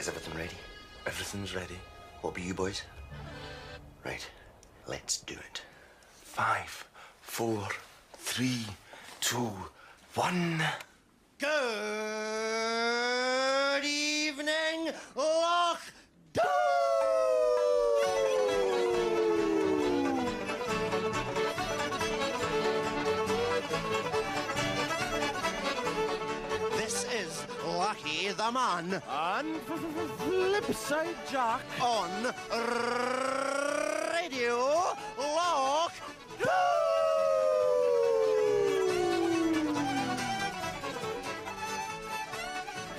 Is everything ready? Everything's ready. What about you boys? Right, let's do it. 5, 4, 3, 2, 1. Good evening, Lochdubh! This is Lucky the Man. And Flipside Jack. On Radio Lochdubh!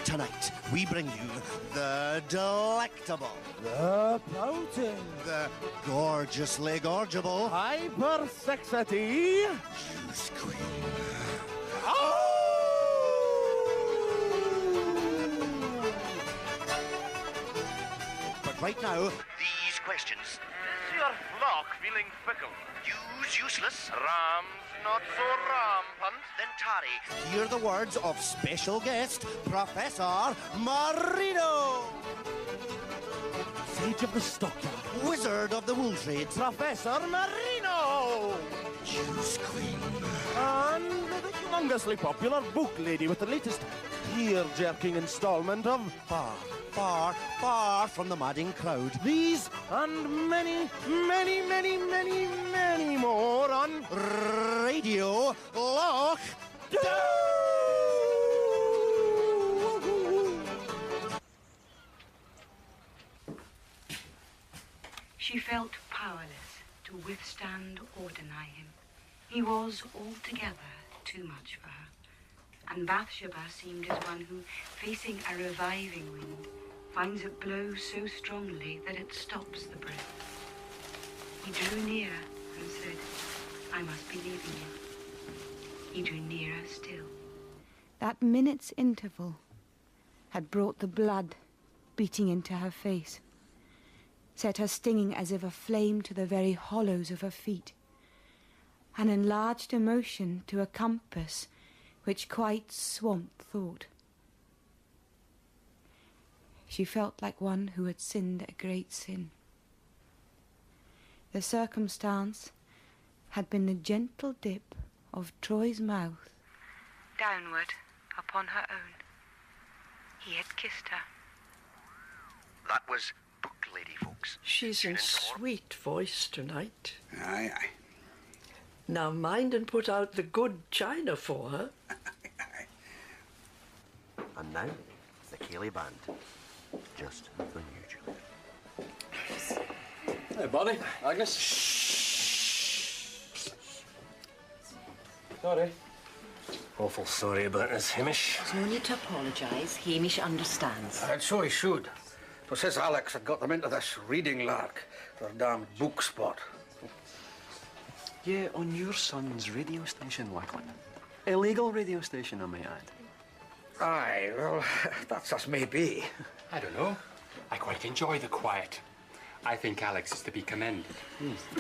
Tonight, we bring you the delectable, The pouting. the gorgeously gorgeable, Hypersexity. Juice Queen. Oh! But right now, these questions. Is your flock feeling fickle? Use useless. Rams not so rampant? Then tarry. Hear the words of special guest, Professor Marino. Sage of the Stockyard. Wizard of the Wool Trade. Professor Marino. Juice Queen. And the humongously popular book lady with the latest tear-jerking installment of Far, far, far from the madding crowd. these and many, many, many, many, many more on Radio Lochdubh. She felt powerless to withstand or deny him. He was altogether too much for her. And Bathsheba seemed as one who, facing a reviving wind, finds it blow so strongly that it stops the breath. He drew near and said, "I must be leaving you." He drew nearer still. That minute's interval had brought the blood beating into her face, set her stinging as if a flame to the very hollows of her feet, an enlarged emotion to a compass which quite swamped thought. She felt like one who had sinned a great sin. The circumstance had been the gentle dip of Troy's mouth Downward upon her own. He had kissed her. That was book lady, folks. She's in sweet voice tonight. Aye, aye. Now mind and put out the good china for her. And now, the Cayley Band. Just unusual. Hey, Bonnie. Agnes. Sorry. Awful sorry about this, Hamish. There's no need to apologise. Hamish understands. And so he should. So says Alex had got them into this reading lark, their damn book spot. Yeah, on your son's radio station, Lachlan. Illegal radio station, I might add. Aye, well, that's as may be. I don't know. I quite enjoy the quiet. I think Alex is to be commended.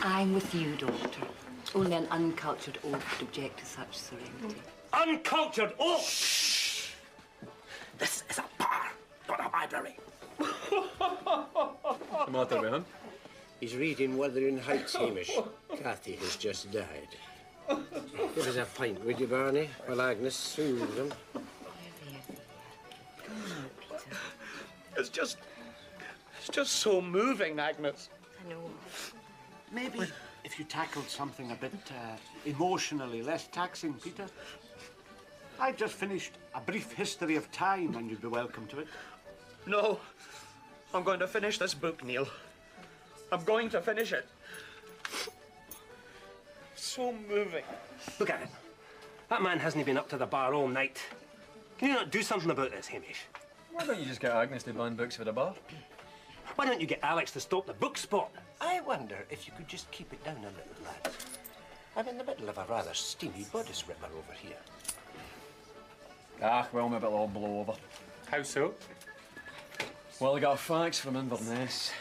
I'm with you, Doctor. Only an uncultured oaf would object to such serenity. Uncultured oaf! Shh! This is a bar, not a library. What's the matter with him? He's reading Wuthering Heights, Hamish. Kathy has just died. Give us a pint, would you, Barney? While Agnes soothes him. Come on, Peter. It's just so moving, Agnes. I know. Maybe if you tackled something a bit emotionally less taxing, Peter. I've just finished A Brief History of Time, and you'd be welcome to it. No, I'm going to finish this book, Neil. I'm going to finish it. So moving. Look at him. That man hasn't been up to the bar all night. Can you not do something about this, Hamish? Why don't you just get Agnes to ban books for the bar? Why don't you get Alex to stop the book spot? I wonder if you could just keep it down a little, lads. I'm in the middle of a rather steamy bodice ripper over here. Ah, well, maybe it'll all blow over. How so? Well, I got a fax from Inverness.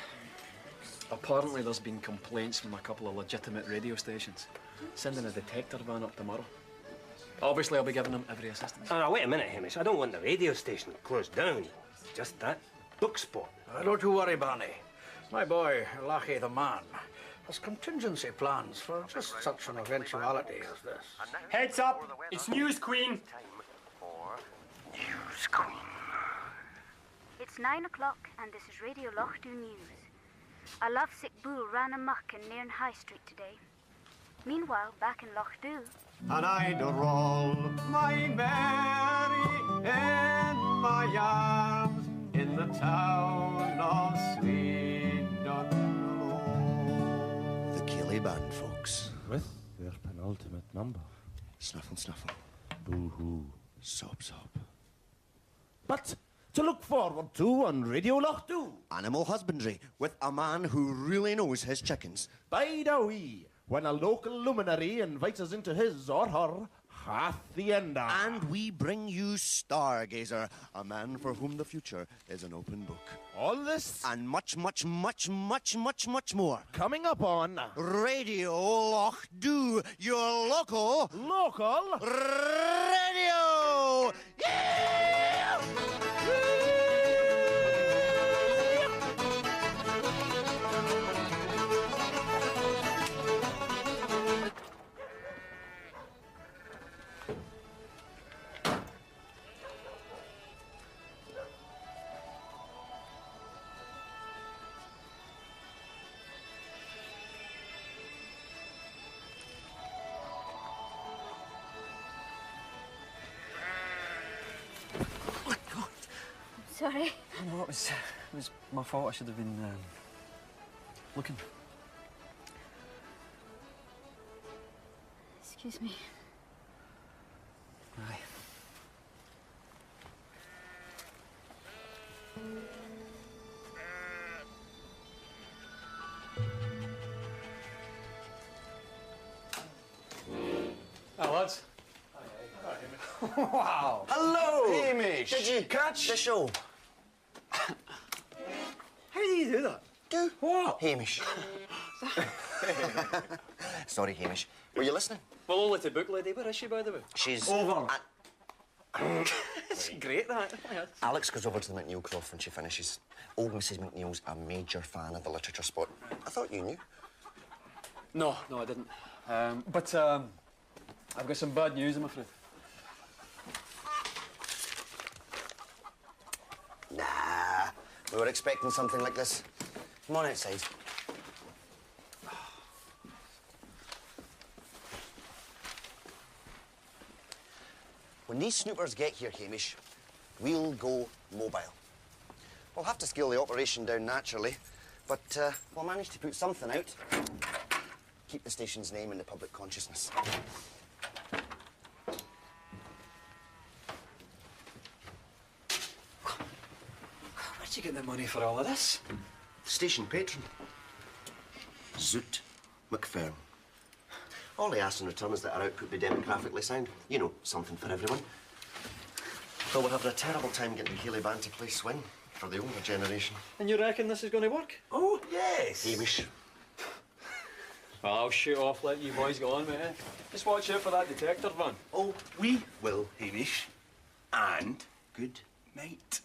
Apparently there's been complaints from a couple of legitimate radio stations. Sending a detector van up tomorrow. Obviously, I'll be giving them every assistance. Oh, now, wait a minute, Hamish. I don't want the radio station closed down. Just that. book spot. Don't you worry, Barney. My boy, Lachy the man, has contingency plans for just such an eventuality as this. Heads up! It's News Queen! News Queen. It's 9 o'clock and this is Radio Lochdubh News. A lovesick bull ran amok in Nairn High Street today. Meanwhile, back in Lochdubh... And I'd roll my Mary in my arms in the town of Swindon. The Keeley Band, folks. With their penultimate number. Snuffle, snuffle. Boo-hoo. Sob, sob. But to look forward to on Radio Lochdubh. Animal husbandry with a man who really knows his chickens. Bide a wee, when a local luminary invites us into his or her hacienda. And we bring you Stargazer, a man for whom the future is an open book. All this and much, much, much, much, much, much more. Coming up on Radio Lochdubh, your local radio. Yeah! Sorry. No, it was my fault. I should have been looking. Excuse me. Aye. Hi, lads. Wow. Hello. Hamish. Did you catch the show? How do you do that? Do what? Hamish. Sorry, Hamish. Were you listening? Well, only to book lady. Where is she, by the way? She's over. It's great, that. Alex goes over to the McNeil-Croft when she finishes. Old Mrs. McNeil's a major fan of the literature spot. I thought you knew. No, I didn't. But I've got some bad news, I'm afraid. Nah, we were expecting something like this. Come on outside. When these snoopers get here, Hamish, we'll go mobile. We'll have to scale the operation down naturally, but we'll manage to put something out. Keep the station's name in the public consciousness. Where'd you get the money for all of this? Station patron. Zoot McFern. All they ask in return is that our output be demographically sound. You know, something for everyone. Well, we're having a terrible time getting the Keeley Band to play swing for the older generation. And you reckon this is going to work? Oh, yes. Hamish. Well, I'll shoot off, let you boys go on, mate. Just watch out for that detector van. Oh, we will, Hamish. And good night.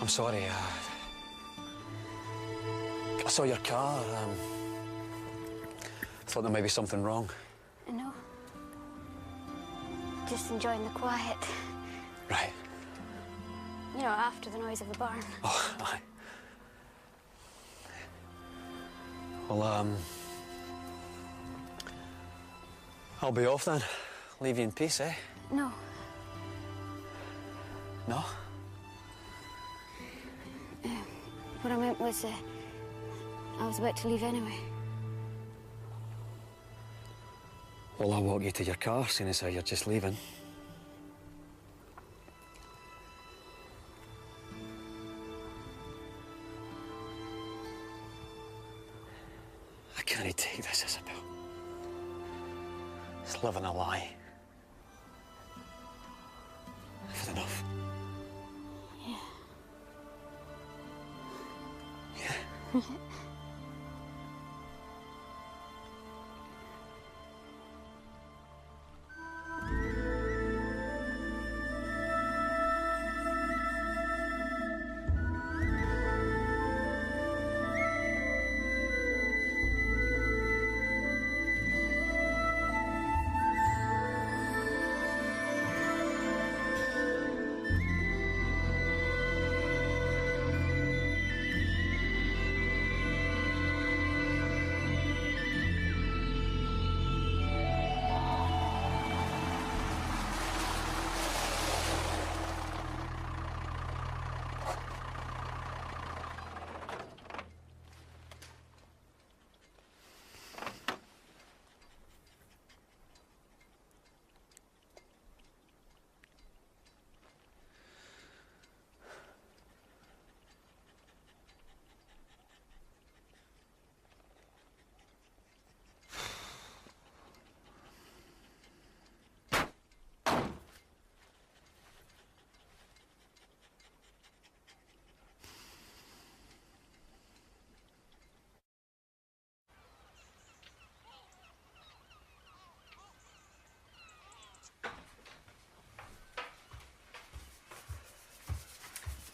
I'm sorry. I saw your car. Thought there might be something wrong. No. Just enjoying the quiet. Right. You know, after the noise of the barn. Oh, aye. Well, I'll be off then. Leave you in peace, eh? No. No? What I meant was, I was about to leave anyway. Well, I'll walk you to your car, seeing as how you're just leaving. can't take this, Isabel. It's living a lie. I've had enough. Yeah.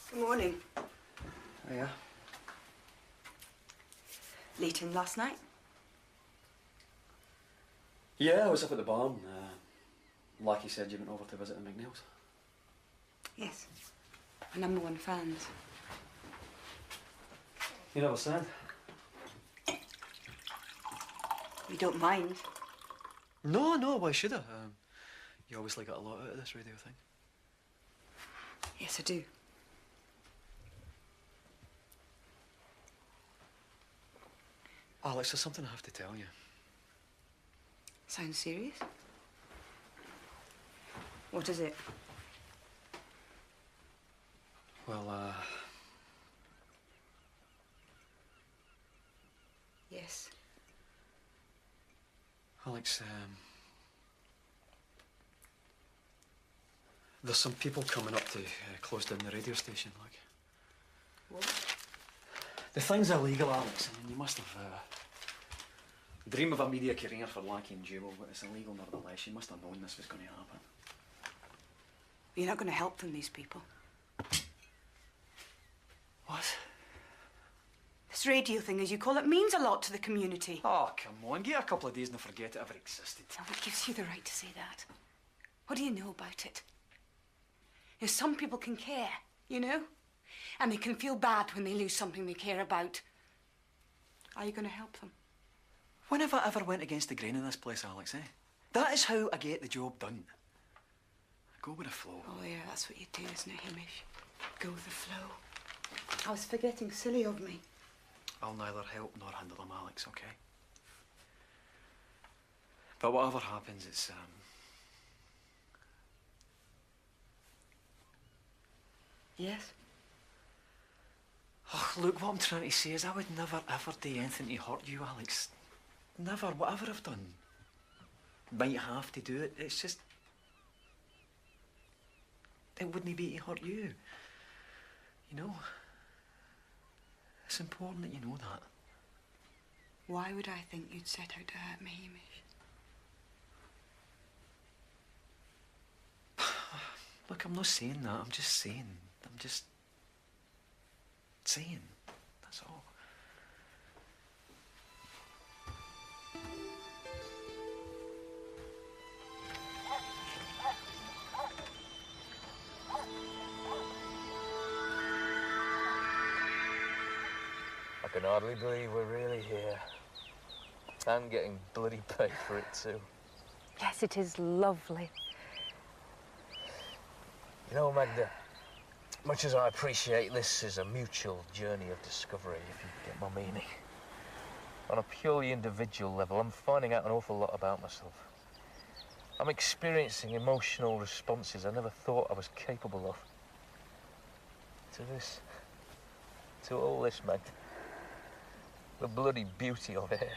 Good morning. Yeah. Late in last night? Yeah, I was up at the barn. Lucky said you went over to visit the McNeils. Yes. My #1 fans. You never said. You don't mind? No, why should I? You obviously got a lot out of this radio thing. Yes, I do. Alex, there's something I have to tell you. Sounds serious? What is it? Well, Yes. Alex, there's some people coming up to close down the radio station, like. What? The thing's illegal, Alex. I mean, you must have dream of a media career for Lackey and Jewel, but it's illegal nevertheless. You must have known this was going to happen. You're not going to help them, these people. What? This radio thing, as you call it, means a lot to the community. Oh, come on. Give it a couple of days and they'll forget it ever existed. Now, what gives you the right to say that? What do you know about it? You know, some people can care, you know? And they can feel bad when they lose something they care about. Are you going to help them? When have I ever went against the grain in this place, Alex, eh? That is how I get the job done. I go with the flow. Oh, yeah, that's what you do, isn't it, Hamish? Go with the flow. I was forgetting, silly of me. I'll neither help nor hinder them, Alex, okay? But whatever happens, it's, Yes? Oh, look, what I'm trying to say is I would never, ever do anything to hurt you, Alex. Never, whatever I've done. Might have to do it, it's just... It wouldn't be to hurt you. You know? It's important that you know that. Why would I think you'd set out to hurt me, Hamish? Look, I'm not saying that, I'm just saying. I'm just... saying. That's all. I can hardly believe we're really here. And getting bloody paid for it too. Yes, it is lovely. You know, Magda, much as I appreciate this is a mutual journey of discovery, if you get my meaning, on a purely individual level, I'm finding out an awful lot about myself. I'm experiencing emotional responses I never thought I was capable of. To this. To all this, Magda. The bloody beauty of it.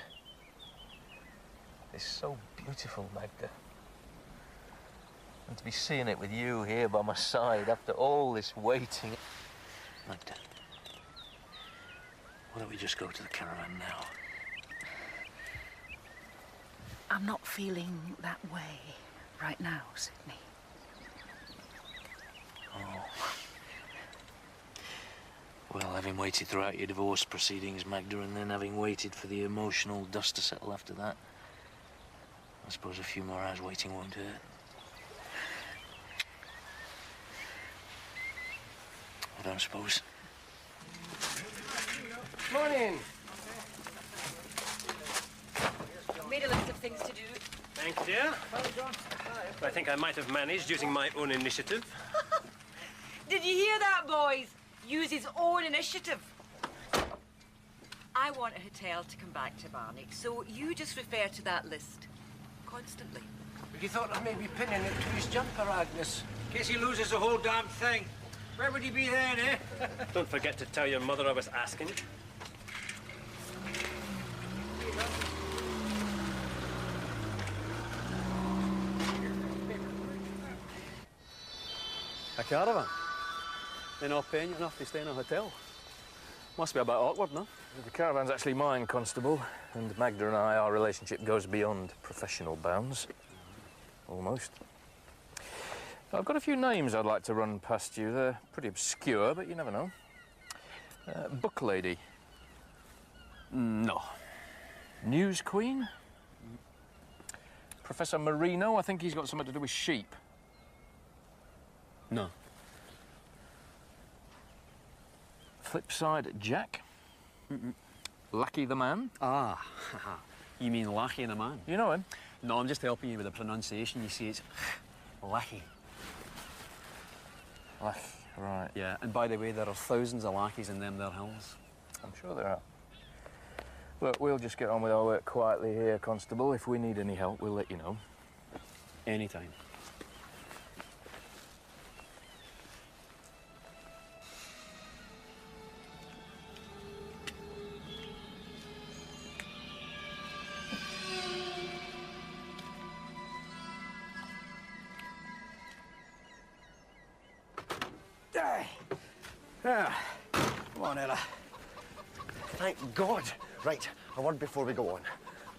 is so beautiful, Magda. And to be seeing it with you here by my side after all this waiting. Magda, why don't we just go to the caravan now? I'm not feeling that way right now, Sydney. Oh. Well, having waited throughout your divorce proceedings, Magda, and then having waited for the emotional dust to settle after that, I suppose a few more hours waiting won't hurt. I don't suppose. Morning. Made a list of things to do. Thank you, dear. I think I might have managed using my own initiative. Did you hear that, boys? Use his own initiative. I want a hotel to come back to Barney, so you just refer to that list constantly. But you thought of maybe pinning it to his jumper, Agnes. In case he loses the whole damn thing. Where would he be then, eh? Don't forget to tell your mother I was asking. A caravan? They're not paying you enough to stay in a hotel. Must be a bit awkward, no? The caravan's actually mine, Constable. And Magda and I, our relationship goes beyond professional bounds. Almost. I've got a few names I'd like to run past you. They're pretty obscure, but you never know. Book Lady? No. News Queen? Professor Marino? I think he's got something to do with sheep. No. Flipside Jack? Lucky the Man? Ah, you mean Lucky the Man? You know him? No, I'm just helping you with the pronunciation. You see, it's Lucky. Lucky, right. Yeah, and by the way, there are thousands of lackeys in them there hills. I'm sure there are. Look, we'll just get on with our work quietly here, Constable. If we need any help, we'll let you know. Anytime. Come on, Ella. Thank God. Right, a word before we go on.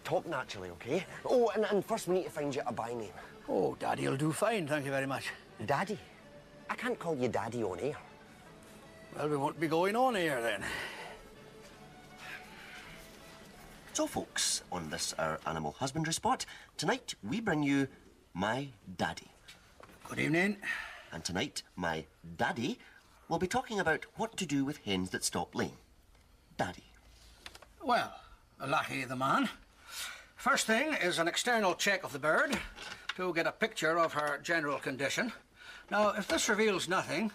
Talk naturally, OK? Oh, and first we need to find you a by name. Oh, Daddy'll do fine, thank you very much. Daddy? I can't call you Daddy on air. Well, we won't be going on air then. So, folks, on this, our animal husbandry spot, tonight we bring you My Daddy. Good evening. And tonight, my daddy will be talking about what to do with hens that stop laying. Daddy. Well, Lucky the Man. First thing is an external check of the bird to get a picture of her general condition. Now, if this reveals nothing,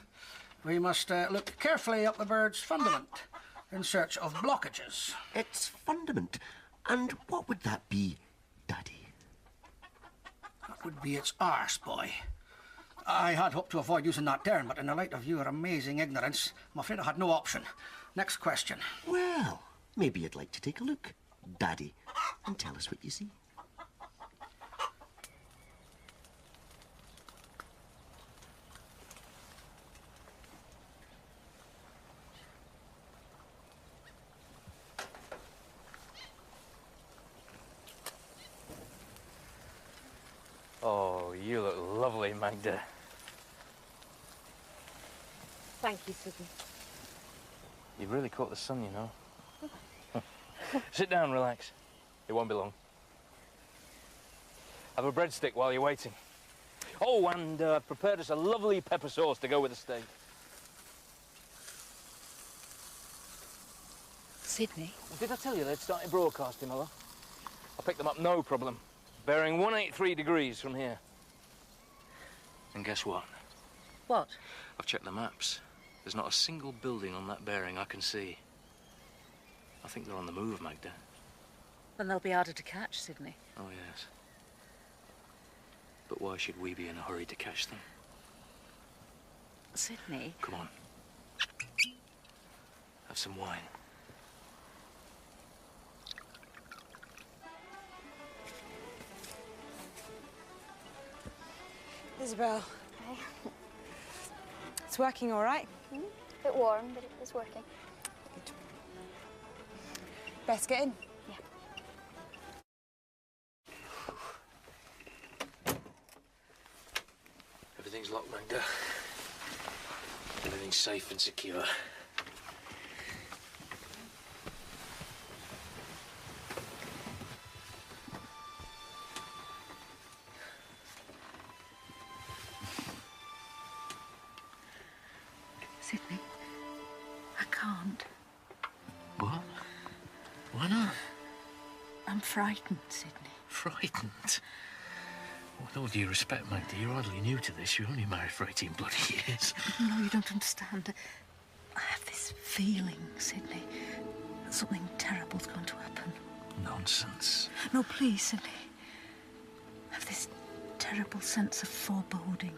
we must look carefully up the bird's fundament in search of blockages. Its fundament? And what would that be, Daddy? That would be its arse, boy. I had hoped to avoid using that term, but in the light of your amazing ignorance, I'm afraid I had no option. Next question. Well, maybe you'd like to take a look, Daddy, and tell us what you see. Oh, you look lovely, Magda. Thank you, Sydney. You've really caught the sun, you know. Sit down, relax. It won't be long. Have a breadstick while you're waiting. Oh, and prepared us a lovely pepper sauce to go with the steak. Sydney? Did I tell you they'd started broadcasting, Mother? I picked them up, no problem. Bearing 183 degrees from here. And guess what? What? I've checked the maps. There's not a single building on that bearing I can see. I think they're on the move, Magda. Then they'll be harder to catch, Sydney. Oh, yes. But why should we be in a hurry to catch them? Sydney? Come on. Have some wine. Isabel. Hi. It's working all right? A bit warm, but it is working. Good. Best get in. Yeah. Everything's locked, Magda. Everything's safe and secure. Sydney, I can't. What? Why not? I'm frightened, Sydney. Frightened? With all due respect, Magda, you're hardly new to this. You're only married for 18 bloody years. No, you don't understand. I have this feeling, Sydney, that something terrible's going to happen. Nonsense. No, please, Sydney. I have this terrible sense of foreboding.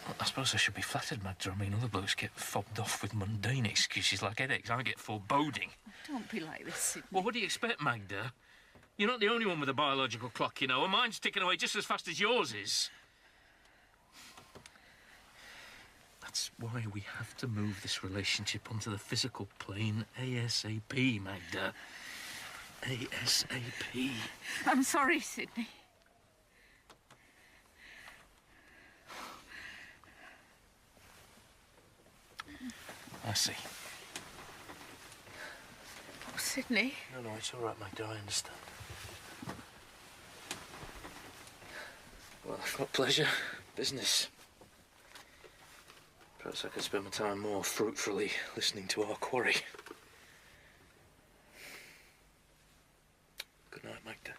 Well, I suppose I should be flattered, Magda. I mean, other blokes get fobbed off with mundane excuses like headaches. I get foreboding. Don't be like this, Sydney. Well, what do you expect, Magda? You're not the only one with a biological clock, you know, and mine's ticking away just as fast as yours is. That's why we have to move this relationship onto the physical plane ASAP, Magda. ASAP. I'm sorry, Sydney. I see. Oh, Sydney. No, it's all right, Magda, I understand. Well, if not pleasure, business. Perhaps I could spend my time more fruitfully listening to our quarry. Good night, Magda.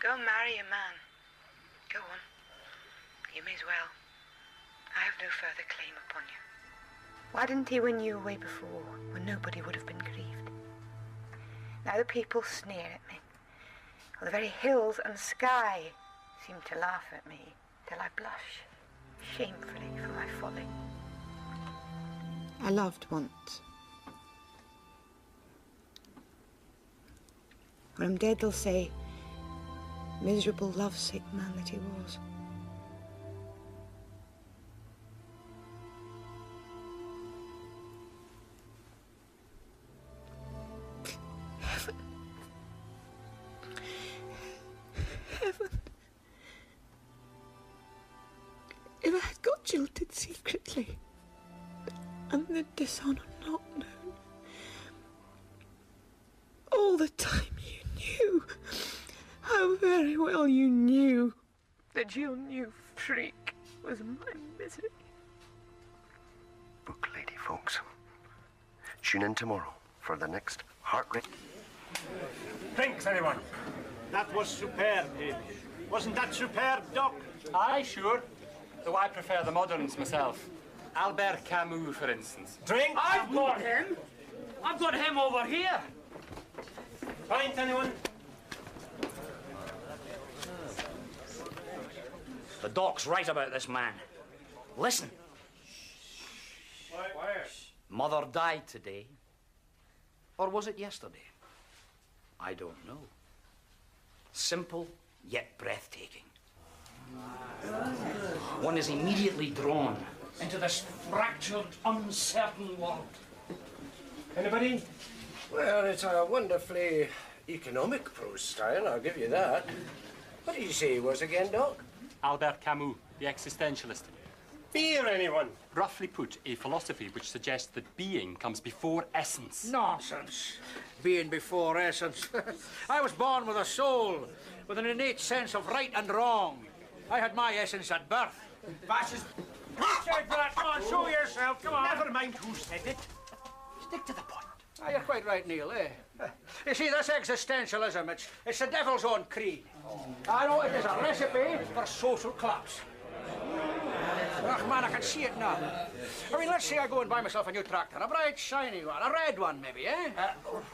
Go marry a man. Go on. You may as well. I have no further claim upon you. Why didn't he win you away before, when nobody would have been grieved? Now the people sneer at me. Well, the very hills and sky seem to laugh at me, till I blush shamefully for my folly. I loved once. When I'm dead, they'll say, miserable, lovesick man that he was. Heaven. Heaven. If I had got jilted secretly, and the dishonour not known, all the time you knew, how very well you knew that your new freak was my misery. Book lady, folks. Tune in tomorrow for the next heart rate. Drinks, anyone? That was superb, Hamish. Wasn't that superb, Doc? Aye, sure. Though I prefer the moderns myself. Albert Camus, for instance. Drink? I've got him! I've got him over here! Pint, anyone? The doc's right about this man. Listen. Where? Mother died today. Or was it yesterday? I don't know. Simple, yet breathtaking. One is immediately drawn into this fractured, uncertain world. Anybody? Well, it's a wonderfully economic prose style, I'll give you that. What did you say he was again, Doc? Albert Camus, the existentialist. Beer, anyone? Roughly put, a philosophy which suggests that being comes before essence. Nonsense. Being before essence. I was born with a soul, with an innate sense of right and wrong. I had my essence at birth. Bashes. Come on, show yourself, come on. Never mind who said it. Stick to the point. Ah, you're quite right, Neil, eh? You see, this existentialism, it's the devil's own creed. I know it is a recipe for social collapse. Ugh, man, I can see it now. I mean, let's say I go and buy myself a new tractor, a bright, shiny one, a red one, maybe, eh?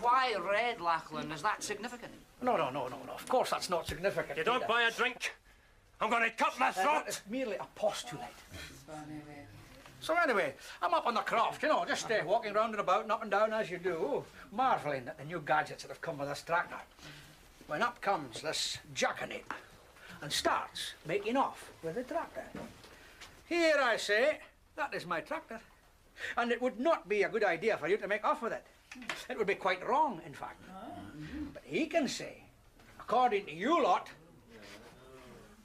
Why red, Lachlan? Is that significant? No. Of course that's not significant. You don't buy a drink, I'm going to cut my throat. It's merely a postulate. So anyway, I'm up on the croft, you know, just walking round and about and up and down as you do, marvelling at the new gadgets that have come with this tractor. When up comes this jackanape and starts making off with the tractor. Here I say, that is my tractor. And it would not be a good idea for you to make off with it. It would be quite wrong, in fact. But he can say, according to you lot,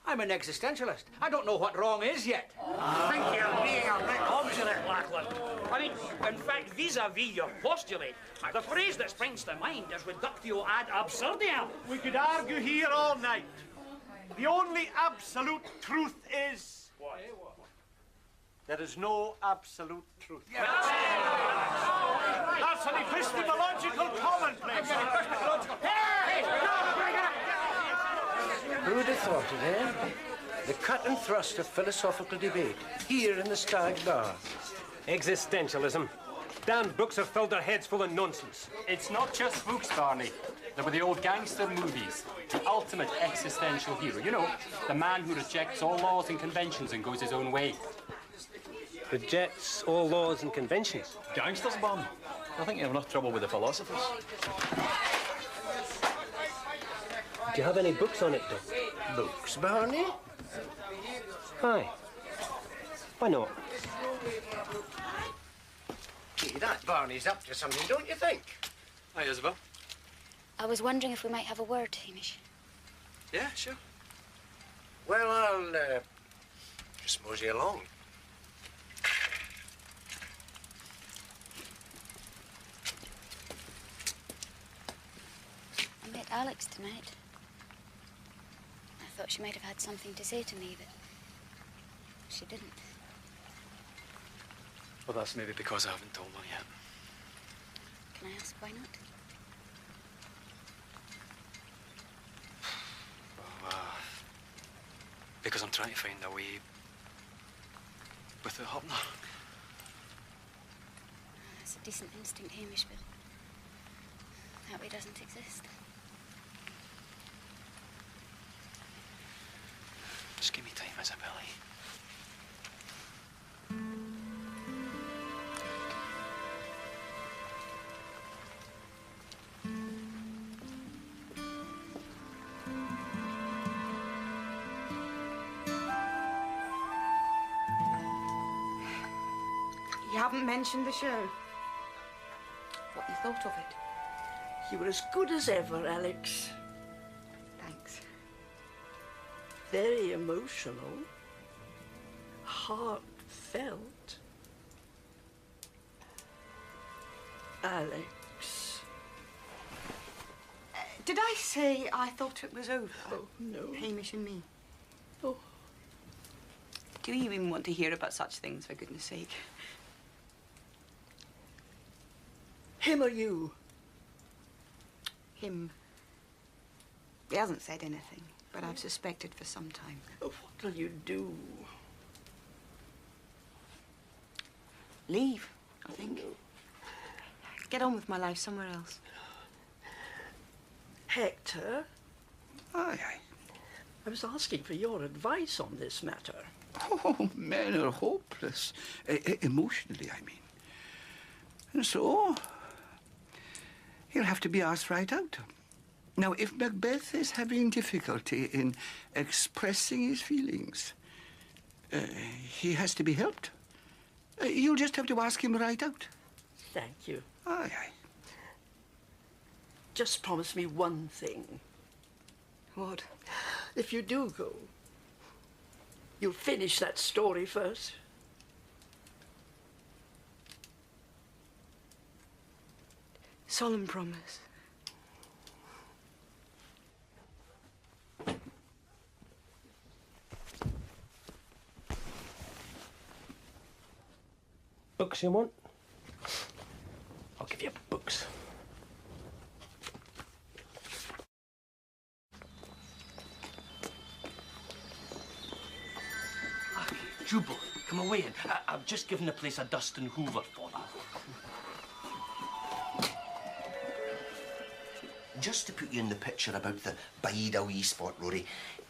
I'm an existentialist. I don't know what wrong is yet. I think you're being a bit obstinate, Lachlan. I mean, in fact, vis-à-vis your postulate, the phrase that springs to mind is reductio ad absurdum. We could argue here all night. The only absolute truth is... What? There is no absolute truth. Yeah. That's an epistemological commonplace. Who would have thought it, eh? The cut and thrust of philosophical debate, here in the Stag Bar. Existentialism. Damn books have filled their heads full of nonsense. It's not just books, Barney. There were the old gangster movies. The ultimate existential hero. You know, the man who rejects all laws and conventions and goes his own way. Rejects all laws and conventions. Gangsters, Barney. I think you have enough trouble with the philosophers. Do you have any books on it, Doc? Books, Barney? Aye. Why not? Gee, that Barney's up to something, don't you think? Hi, Isabel. I was wondering if we might have a word, Hamish. Yeah, sure. Well, I'll just mosey along. I met Alex tonight. I thought she might have had something to say to me, but she didn't. Well, that's maybe because I haven't told her yet. Can I ask why not? Well, because I'm trying to find a way without hurting her. That's a decent instinct, Hamish, but that way doesn't exist. Just give me time, Isabel. You haven't mentioned the show. What you thought of it? You were as good as ever, Alex. Thanks. Very emotional. Heartfelt. Alex. Did I say I thought it was over? Oh, no. Hamish and me. Oh. Do you even want to hear about such things, for goodness sake? Him or you? Him. He hasn't said anything, but I've suspected for some time. Oh, what'll you do? Leave, I think. Get on with my life somewhere else. Hector? Aye, aye. I was asking for your advice on this matter. Oh, men are hopeless. Emotionally, I mean. And so, he'll have to be asked right out. Now, if Macbeth is having difficulty in expressing his feelings, he has to be helped. You'll just have to ask him right out. Thank you. Aye, aye. Just promise me one thing. What? If you do go, you'll finish that story first. Solemn promise. Books you want? I'll give you books. Jubal, come away. I've just given the place a dust and hoover for you. Just to put you in the picture about the bide a wee spot, Rory,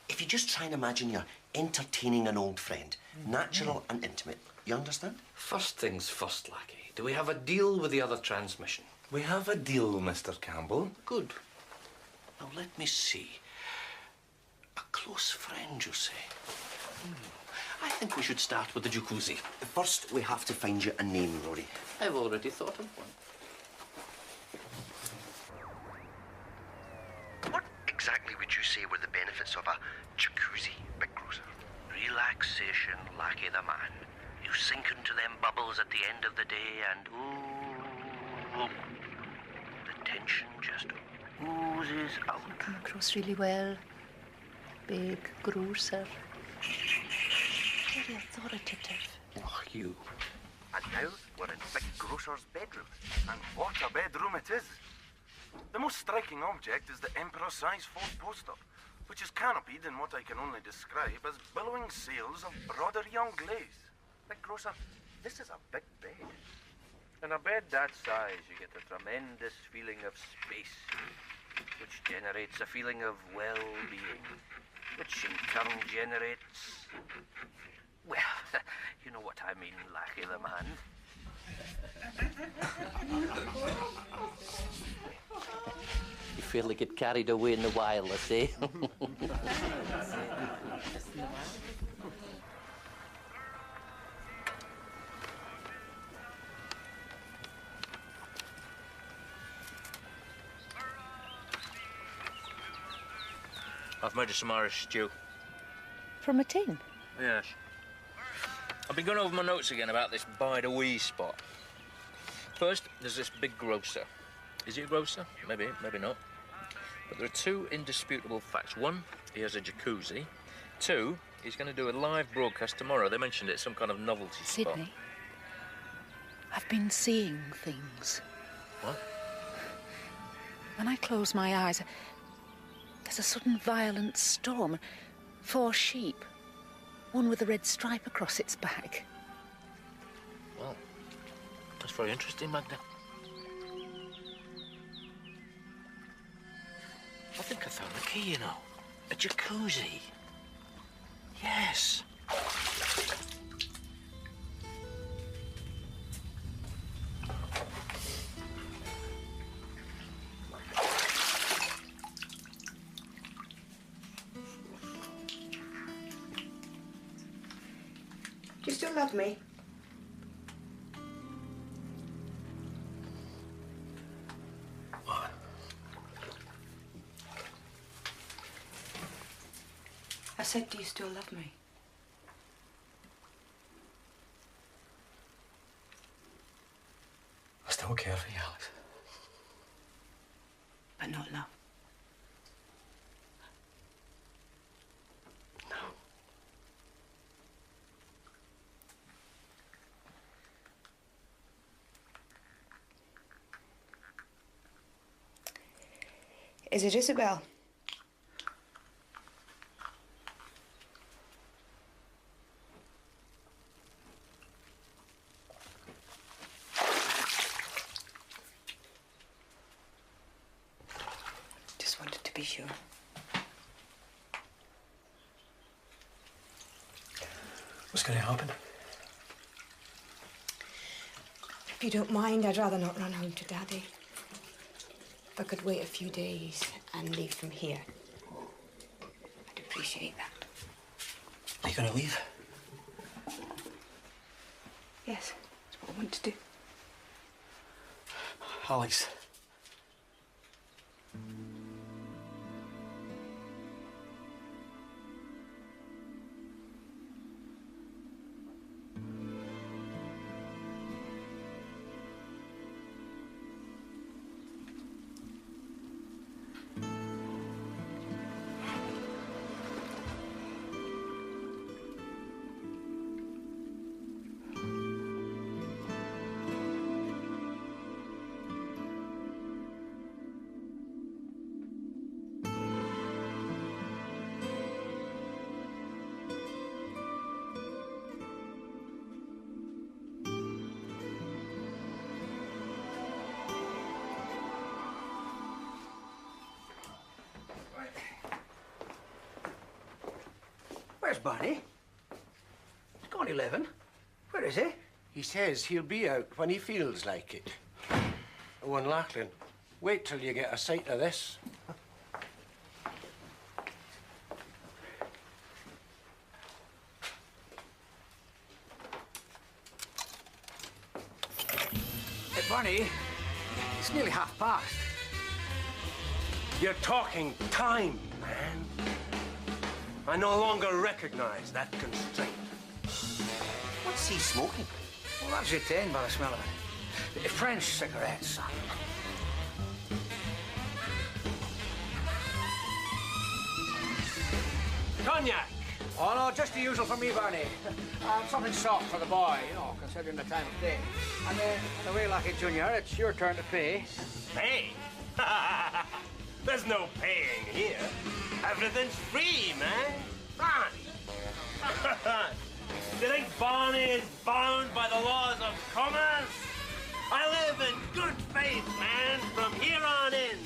if you just try and imagine you're entertaining an old friend. Natural and intimate. You understand? First things first, lackey. Do we have a deal with the other transmission? We have a deal, Mr. Campbell. Good. Now, let me see. A close friend, you say? I think we should start with the jacuzzi. First, we have to find you a name, Rory. I've already thought of one. What exactly would you say were the benefits of a jacuzzi, Big Grocer? Relaxation, lackey the man. You sink into them bubbles at the end of the day and ooh, the tension just oozes out. You come across really well, Big Grocer. Very authoritative. Oh, you. And now we're in Big Grocer's bedroom. And what a bedroom it is. The most striking object is the emperor-size Ford poster, which is canopied in what I can only describe as billowing sails of broader young glaze. Big Grocer, this is a big bed. In a bed that size, you get a tremendous feeling of space, which generates a feeling of well-being, which in turn generates... well, you know what I mean, lackey the man. You fairly get carried away in the wireless, eh? I've made a some Irish stew. From a tin? Yes. I've been going over my notes again about this by-the-wee spot. First, there's this Big Grocer. Is he a grocer? Maybe, maybe not. But there are two indisputable facts. One, he has a jacuzzi. Two, he's going to do a live broadcast tomorrow. They mentioned it, some kind of novelty spot. Sydney, I've been seeing things. What? When I close my eyes, there's a sudden violent storm. 4 sheep. One with a red stripe across its back. Well, that's very interesting, Magda. I think I found the key, you know. A jacuzzi. Yes. Do you still love me? I said, do you still love me? I still care for you, Alice. But not love. Is it Isabel? Just wanted to be sure. What's going to happen? If you don't mind, I'd rather not run home to Daddy. If I could wait a few days and leave from here, I'd appreciate that. Are you going to leave? Yes, that's what I want to do. Alex. Barney. He's gone 11. Where is he? He says he'll be out when he feels like it. Oh, and Lachlan, wait till you get a sight of this. Hey, Barney, it's nearly past. You're talking time, man. I no longer recognize that constraint. What's he smoking? Well, that's it then, by the smell of it. French cigarettes, son. Cognac! Oh, no, just the usual for me, Barney. Something soft for the boy, you know, considering the time of day. And the way, Lucky Junior, it's your turn to pay. Pay? There's no paying here. Everything's free, man. Barney! You think Barney is bound by the laws of commerce? I live in good faith, man, from here on in.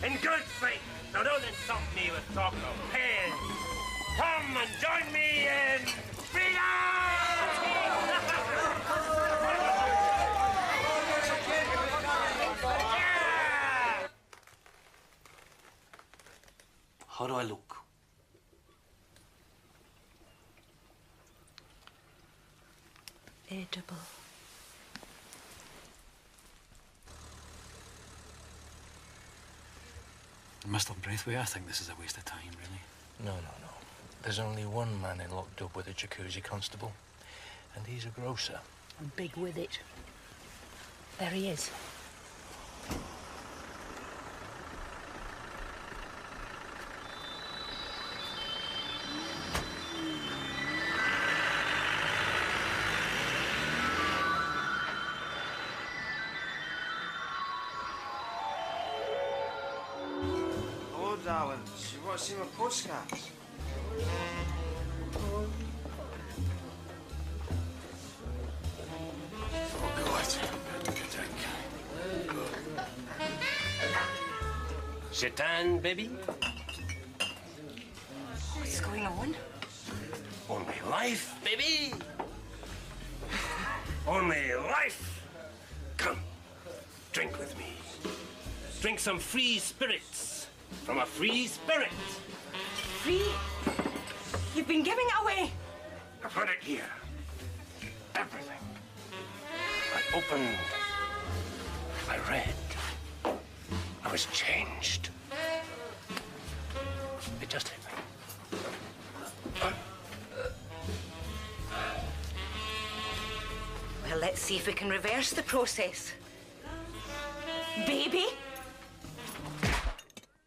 In good faith. Now don't insult me with talk of paying. Come and join me in freedom! How do I look? Edible. Mr. Braithwaite, I think this is a waste of time, really. No. There's only one man in Lochdubh with a jacuzzi constable, and he's a grocer. And big with it. There he is. Oh, darling, you want to see my postcards? Oh, God. Sit-down, baby. What's going on? Only life, baby. Only life. Come, drink with me. Drink some free spirits from a free spirit. Free? You've been giving it away. I put it here. Everything. I opened. I read. I was changed. It just hit me. Well, let's see if we can reverse the process. Baby?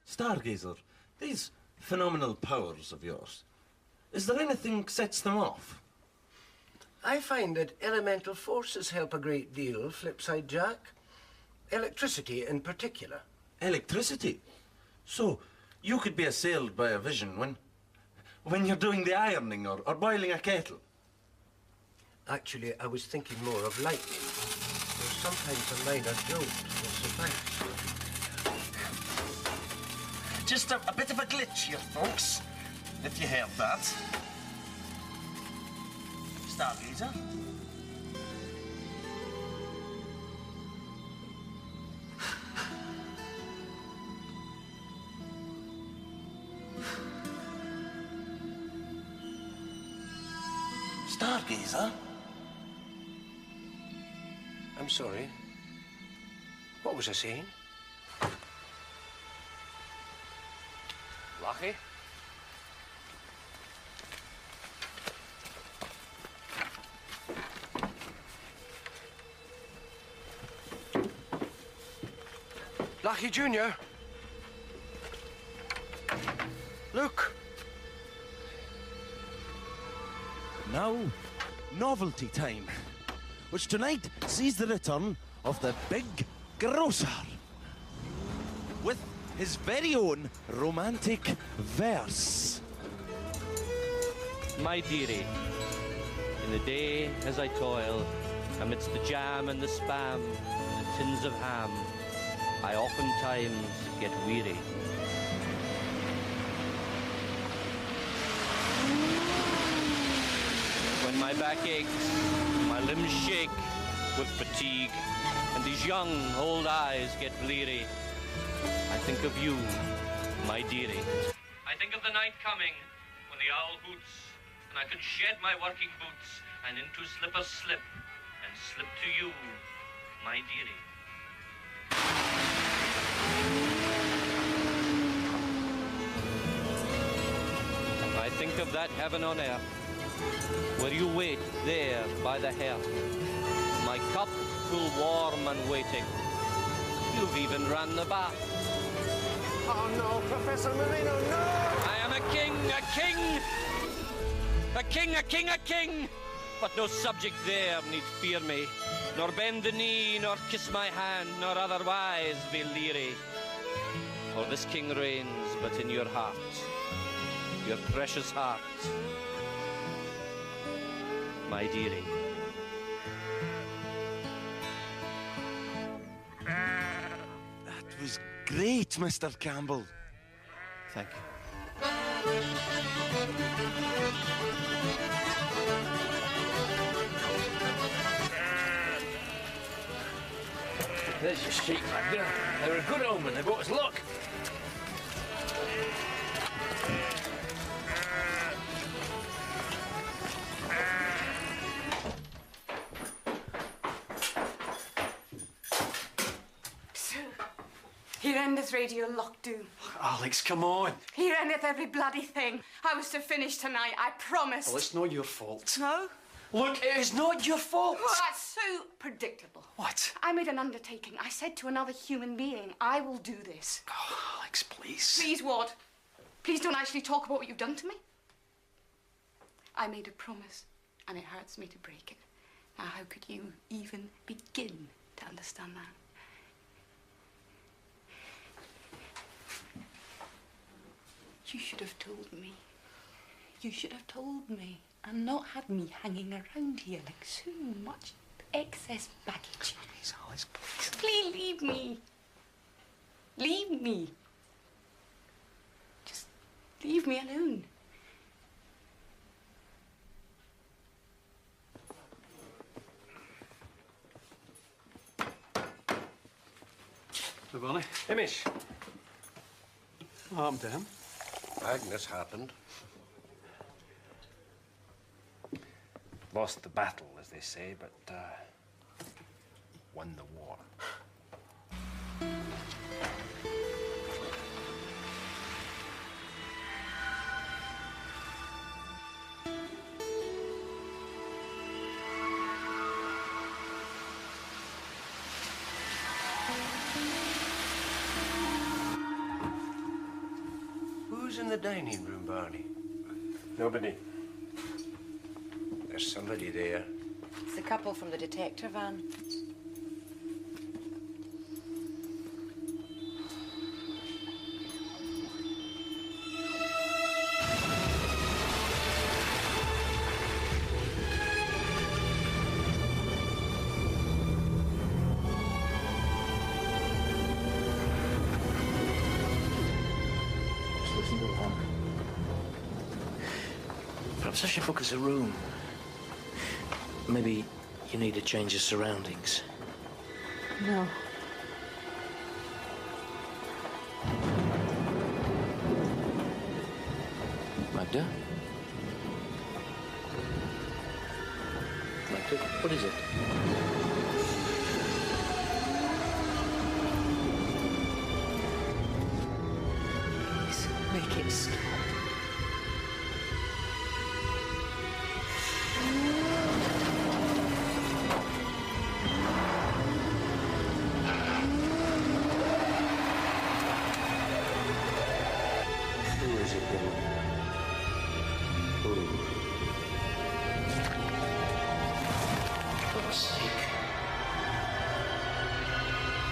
Stargazer, these phenomenal powers of yours, is there anything sets them off? I find that elemental forces help a great deal, Flipside Jack. Electricity in particular. Electricity? So, you could be assailed by a vision when you're doing the ironing or boiling a kettle? Actually, I was thinking more of lightning. Though sometimes a minor jolt will suffice. Just a bit of a glitch here, folks, if you heard that. Stargazer? Stargazer? I'm sorry. What was I saying? Lucky? Lucky Junior. Look. Now, novelty time, which tonight sees the return of the big grocer with his very own romantic verse. My dearie, in the day as I toil amidst the jam and the spam and the tins of ham, I oftentimes get weary. When my back aches, my limbs shake with fatigue, and these young, old eyes get bleary, I think of you, my dearie. I think of the night coming when the owl hoots, and I can shed my working boots and into slippers slip, and slip to you, my dearie. I think of that heaven on earth, where you wait there by the hearth, my cup full warm and waiting. You've even ran the bath. Oh no, Professor Marino, no! I am a king, a king! A king, a king, a king! But no subject there need fear me, nor bend the knee, nor kiss my hand, nor otherwise be leery. For this king reigns but in your heart, your precious heart, my dearie. That was great, Mr. Campbell. Thank you. There's your sheep, Magda. They're a good omen. They brought us luck. So, here endeth Radio Lochdubh. Alex, come on. Here endeth every bloody thing. I was to finish tonight, I promised. Well, it's not your fault. No? Look, it is not your fault. Well, that's so predictable. What? I made an undertaking. I said to another human being, I will do this. Oh, Alex, please. Please, Ward. Please don't actually talk about what you've done to me. I made a promise, and it hurts me to break it. Now, how could you even begin to understand that? You should have told me. You should have told me and not had me hanging around here like so much excess baggage. Please, Alice, please. Please leave me. Leave me. Just leave me alone. Hey, Bonnie. Hamish. What happened to him? Agnes happened. Lost the battle, as they say, but won the war. Who's in the dining room, Barney? Nobody. There's somebody there. It's the couple from the detector van. Perhaps I should book us a room. Maybe you need a change of surroundings. No. Magda? Magda, what is it? Please, make it stop.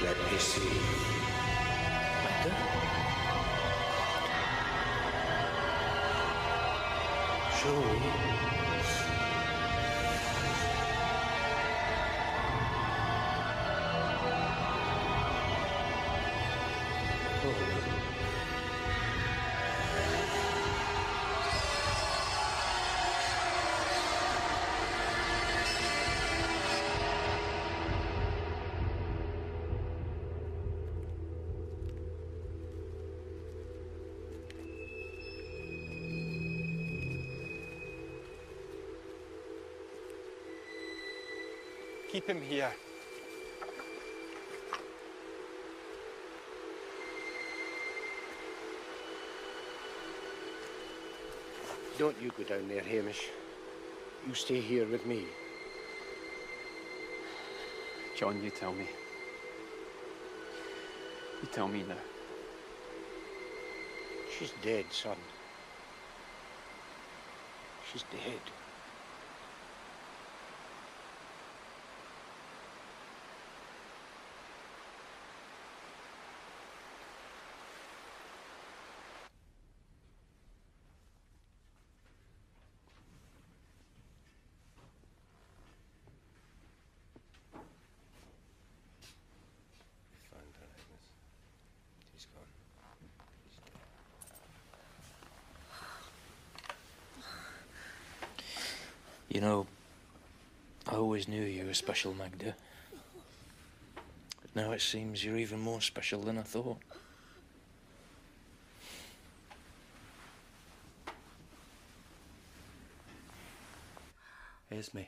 Let me see. Magda? Show me. keep him here. Don't you go down there, Hamish. You stay here with me. John, you tell me. You tell me now. She's dead, son. She's dead. He's gone. You know, I always knew you were special, Magda. But now it seems you're even more special than I thought. Esme.